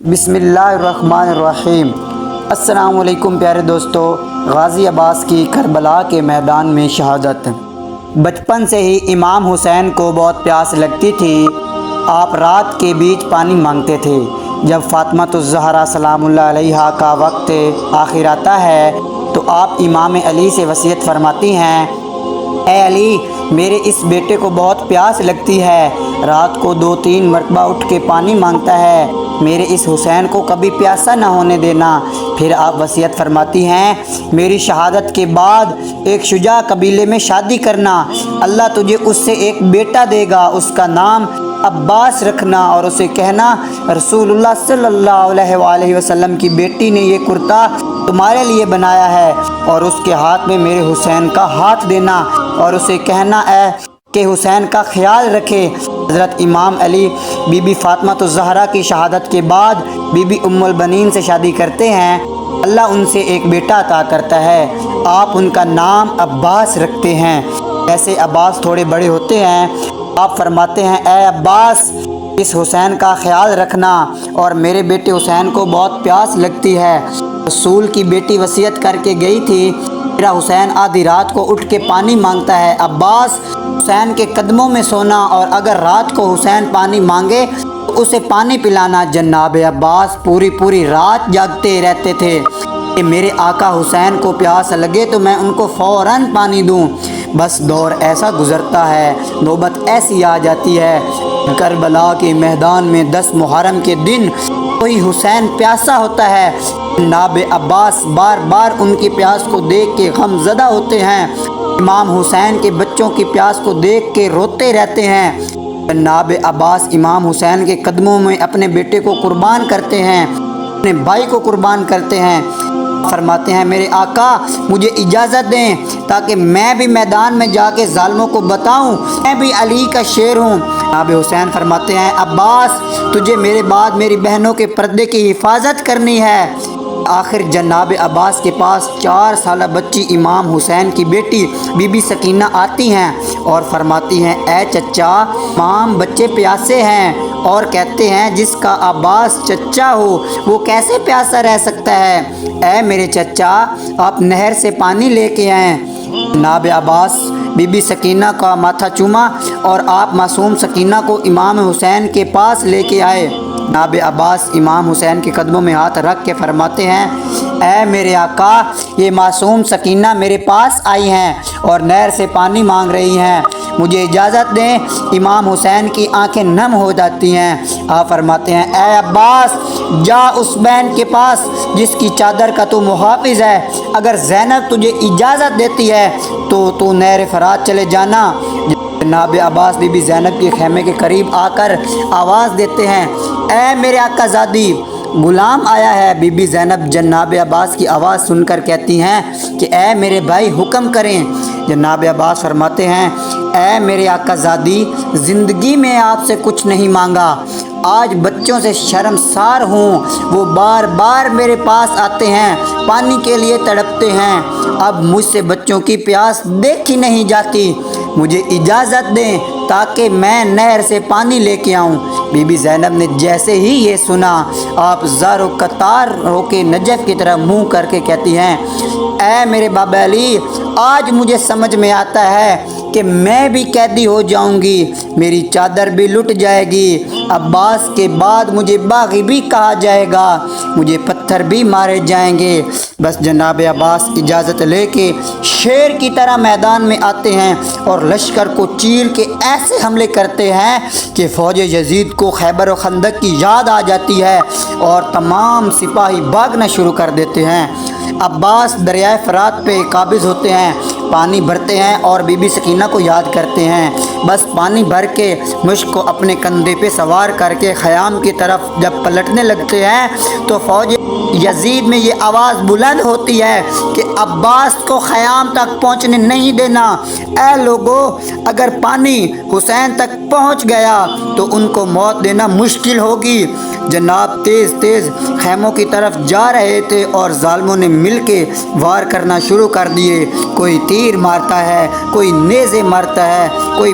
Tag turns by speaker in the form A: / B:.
A: بسم اللہ الرحمن الرحیم۔ السلام علیکم پیارے دوستو، غازی عباس کی کربلا کے میدان میں شہادت۔ بچپن سے ہی امام حسین کو بہت پیاس لگتی تھی۔ آپ رات کے بیچ پانی مانگتے تھے۔ جب فاطمۃ الزہرا سلام اللہ علیہا کا وقت آخر آتا ہے تو آپ امام علی سے وصیت فرماتی ہیں، اے علی، میرے اس بیٹے کو بہت پیاس لگتی ہے، رات کو 2-3 مرتبہ اٹھ کے پانی مانگتا ہے، میرے اس حسین کو کبھی پیاسا نہ ہونے دینا۔ پھر آپ وصیت فرماتی ہیں، میری شہادت کے بعد ایک شجاع قبیلے میں شادی کرنا، اللہ تجھے اس سے ایک بیٹا دے گا، اس کا نام عباس رکھنا، اور اسے کہنا رسول اللہ صلی اللہ علیہ وآلہ وسلم کی بیٹی نے یہ کرتا تمہارے لیے بنایا ہے، اور اس کے ہاتھ میں میرے حسین کا ہاتھ دینا، اور اسے کہنا ہے کہ حسین کا خیال رکھے۔ حضرت امام علی بی بی فاطمہ الزہرا کی شہادت کے بعد بی بی ام البنین سے شادی کرتے ہیں۔ اللہ ان سے ایک بیٹا عطا کرتا ہے، آپ ان کا نام عباس رکھتے ہیں۔ ایسے عباس تھوڑے بڑے ہوتے ہیں، آپ فرماتے ہیں، اے عباس، اس حسین کا خیال رکھنا، اور میرے بیٹے حسین کو بہت پیاس لگتی ہے۔ رسول کی بیٹی وصیت کر کے گئی تھی، میرا حسین آدھی رات کو اٹھ کے پانی مانگتا ہے، عباس حسین کے قدموں میں سونا، اور اگر رات کو حسین پانی مانگے تو اسے پانی پلانا۔ جناب عباس پوری رات جاگتے رہتے تھے کہ میرے آقا حسین کو پیاس لگے تو میں ان کو فوراً پانی دوں۔ بس دور ایسا گزرتا ہے، نوبت ایسی آ جاتی ہے، کربلا کے میدان میں 10 محرم کے دن کوئی حسین پیاسا ہوتا ہے۔ جناب عباس بار بار ان کی پیاس کو دیکھ کے غم زدہ ہوتے ہیں، امام حسین کے بچوں کی پیاس کو دیکھ کے روتے رہتے ہیں۔ جناب عباس امام حسین کے قدموں میں اپنے بیٹے کو قربان کرتے ہیں، اپنے بھائی کو قربان کرتے ہیں۔ فرماتے ہیں، میرے آقا مجھے اجازت دیں تاکہ میں بھی میدان میں جا کے ظالموں کو بتاؤں میں بھی علی کا شیر ہوں۔ جناب حسین فرماتے ہیں، عباس تجھے میرے بعد میری بہنوں کے پردے کی حفاظت کرنی ہے۔ آخر جناب عباس کے پاس 4 سالہ بچی امام حسین کی بیٹی بی بی سکینہ آتی ہیں اور فرماتی ہیں، اے چچا، امام بچے پیاسے ہیں، اور کہتے ہیں جس کا عباس چچا ہو وہ کیسے پیاسا رہ سکتا ہے؟ اے میرے چچا، آپ نہر سے پانی لے کے آئیں۔ جناب عباس بی بی سکینہ کا ماتھا چوما اور آپ معصوم سکینہ کو امام حسین کے پاس لے کے آئے۔ جناب عباس امام حسین کے قدموں میں ہاتھ رکھ کے فرماتے ہیں، اے میرے آقا، یہ معصوم سکینہ میرے پاس آئی ہیں اور نہر سے پانی مانگ رہی ہیں، مجھے اجازت دیں۔ امام حسین کی آنکھیں نم ہو جاتی ہیں۔ آپ فرماتے ہیں، اے عباس، جا اس بہن کے پاس جس کی چادر کا تو محافظ ہے، اگر زینب تجھے اجازت دیتی ہے تو تو نہر فرات چلے جانا۔ جناب عباس بی بی زینب کے خیمے کے قریب آ کر آواز دیتے ہیں، اے میرے آقا زادی، غلام آیا ہے۔ بی بی زینب جناب عباس کی آواز سن کر کہتی ہیں کہ اے میرے بھائی حکم کریں۔ جناب عباس فرماتے ہیں، اے میرے آقا زادی، زندگی میں آپ سے کچھ نہیں مانگا، آج بچوں سے شرمسار ہوں، وہ بار بار میرے پاس آتے ہیں، پانی کے لیے تڑپتے ہیں، اب مجھ سے بچوں کی پیاس دیکھی نہیں جاتی، مجھے اجازت دیں تاکہ میں نہر سے پانی لے کے آؤں۔ بی بی زینب نے جیسے ہی یہ سنا، آپ زار و قطار ہو کے نجف کی طرف منہ کر کے کہتی ہیں، اے میرے بابا علی، آج مجھے سمجھ میں آتا ہے کہ میں بھی قیدی ہو جاؤں گی، میری چادر بھی لٹ جائے گی، عباس کے بعد مجھے باغی بھی کہا جائے گا، مجھے پتھر بھی مارے جائیں گے۔ بس جناب عباس اجازت لے کے شیر کی طرح میدان میں آتے ہیں اور لشکر کو چیر کے ایسے حملے کرتے ہیں کہ فوج یزید کو خیبر و خندق کی یاد آ جاتی ہے اور تمام سپاہی بھاگنا شروع کر دیتے ہیں۔ عباس دریائے فرات پہ قابض ہوتے ہیں، پانی بھرتے ہیں اور بی بی سکینہ کو یاد کرتے ہیں۔ بس پانی بھر کے مشک کو اپنے کندھے پہ سوار کر کے خیام کی طرف جب پلٹنے لگتے ہیں تو فوج یزید میں یہ آواز بلند ہوتی ہے کہ عباس کو خیام تک پہنچنے نہیں دینا۔ اے لوگو، اگر پانی حسین تک پہنچ گیا تو ان کو موت دینا مشکل ہوگی۔ جناب تیز خیموں کی طرف جا رہے تھے اور ظالموں نے مل کے وار کرنا شروع کر دیے، کوئی تیر مارتا ہے، کوئی نیزے مارتا ہے، کوئی